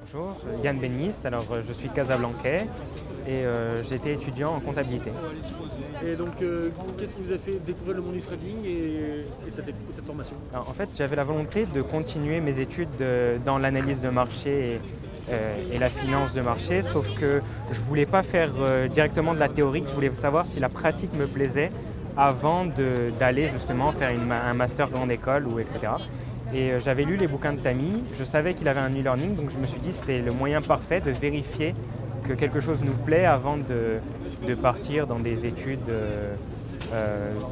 Bonjour, Yann Bénis, je suis casablancais et j'étais étudiant en comptabilité. Et donc, qu'est-ce qui vous a fait découvrir le monde du trading et cette formation? Alors, en fait, j'avais la volonté de continuer mes études dans l'analyse de marché et la finance de marché, sauf que je ne voulais pas faire directement de la théorique, je voulais savoir si la pratique me plaisait avant d'aller justement faire un master grande école ou etc. Et j'avais lu les bouquins de Tammy, je savais qu'il avait un e-learning, donc je me suis dit c'est le moyen parfait de vérifier que quelque chose nous plaît avant de partir dans des études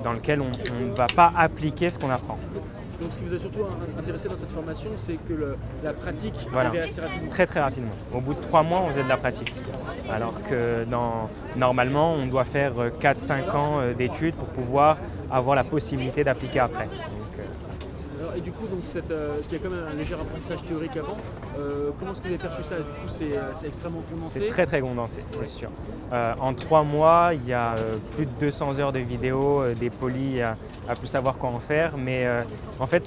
dans lesquelles on ne va pas appliquer ce qu'on apprend. Donc ce qui vous a surtout intéressé dans cette formation, c'est que la pratique arrivait assez rapidement. Très très rapidement. Au bout de 3 mois, on faisait de la pratique. Alors que normalement, on doit faire 4-5 ans d'études pour pouvoir avoir la possibilité d'appliquer après. Et du coup, ce qu'il y a quand même un léger apprentissage théorique avant, comment est-ce que vous avez perçu ça? Du coup, c'est extrêmement condensé. C'est très très condensé, c'est sûr. En 3 mois, il y a plus de 200 heures de vidéos, des polis à plus savoir quoi en faire. Mais en fait,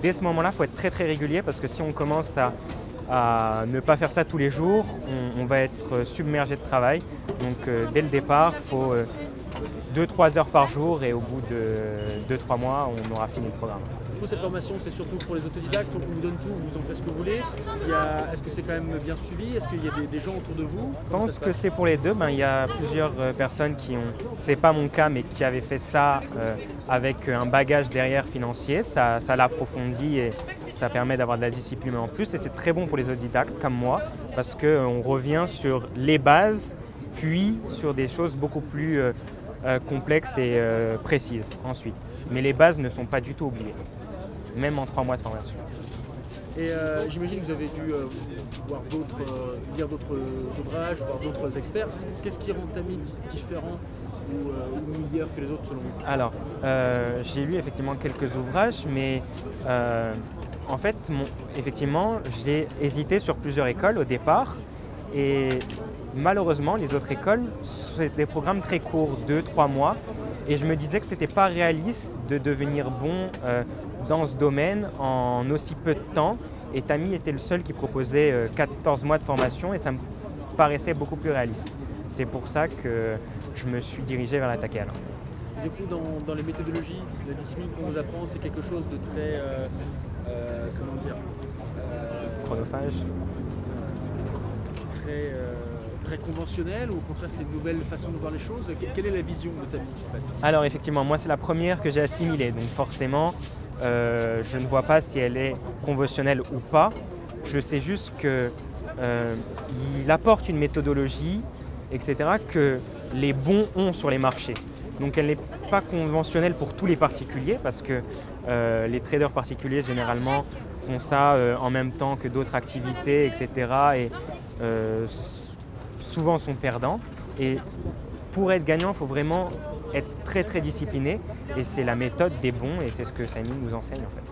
dès ce moment-là, il faut être très très régulier parce que si on commence à ne pas faire ça tous les jours, on va être submergé de travail. Donc dès le départ, il faut 2-3 heures par jour et au bout de 2-3 mois, on aura fini le programme. Du coup, cette formation, c'est surtout pour les autodidactes, on vous donne tout, vous en faites ce que vous voulez. Est-ce que c'est quand même bien suivi? Est-ce qu'il y a des gens autour de vous? Je pense que c'est pour les deux. Il y a plusieurs personnes qui ont, c'est pas mon cas, mais qui avaient fait ça avec un bagage derrière financier. Ça l'approfondit et ça permet d'avoir de la discipline en plus. Et c'est très bon pour les autodidactes comme moi parce qu'on revient sur les bases, puis sur des choses beaucoup plus complexes et précises ensuite. Mais les bases ne sont pas du tout oubliées, même en 3 mois de formation. Et j'imagine que vous avez dû lire d'autres ouvrages, voir d'autres experts. Qu'est-ce qui rend Tammy différent ou meilleur que les autres selon vous? Alors, j'ai lu effectivement quelques ouvrages, mais en fait, effectivement, j'ai hésité sur plusieurs écoles au départ. Et malheureusement, les autres écoles, c'est des programmes très courts, 2-3 mois. Et je me disais que ce n'était pas réaliste de devenir bon dans ce domaine en aussi peu de temps. Et Tammy était le seul qui proposait 14 mois de formation et ça me paraissait beaucoup plus réaliste. C'est pour ça que je me suis dirigé vers la TAKL. Du coup, dans les méthodologies, la discipline qu'on vous apprend, c'est quelque chose de très… comment dire Chronophage. Très conventionnel ou au contraire c'est une nouvelle façon de voir les choses? Quelle est la vision de Tammy en fait? Alors effectivement, moi c'est la première que j'ai assimilée, donc forcément je ne vois pas si elle est conventionnelle ou pas. Je sais juste qu'il apporte une méthodologie, etc., que les bons ont sur les marchés. Donc elle n'est pas conventionnelle pour tous les particuliers parce que les traders particuliers généralement font ça en même temps que d'autres activités, etc. Et souvent sont perdants. Et pour être gagnant, il faut vraiment être très très discipliné. Et c'est la méthode des bons et c'est ce que Tammy nous enseigne en fait.